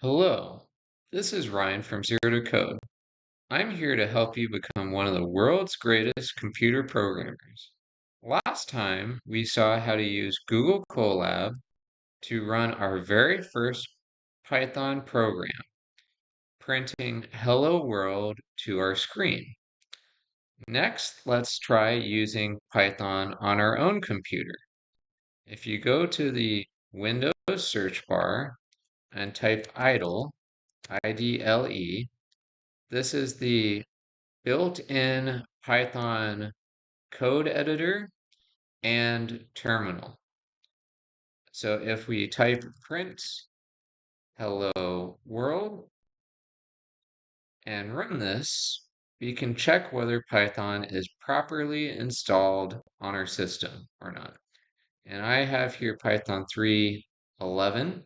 Hello, this is Ryan from Zero2Code. I'm here to help you become one of the world's greatest computer programmers. Last time, we saw how to use Google Colab to run our very first Python program, printing Hello World to our screen. Next, let's try using Python on our own computer. If you go to the Windows search bar and type idle, IDLE, this is the built-in Python code editor and terminal. So if we type print hello world and run this, we can check whether Python is properly installed on our system or not. And I have here Python 3.11.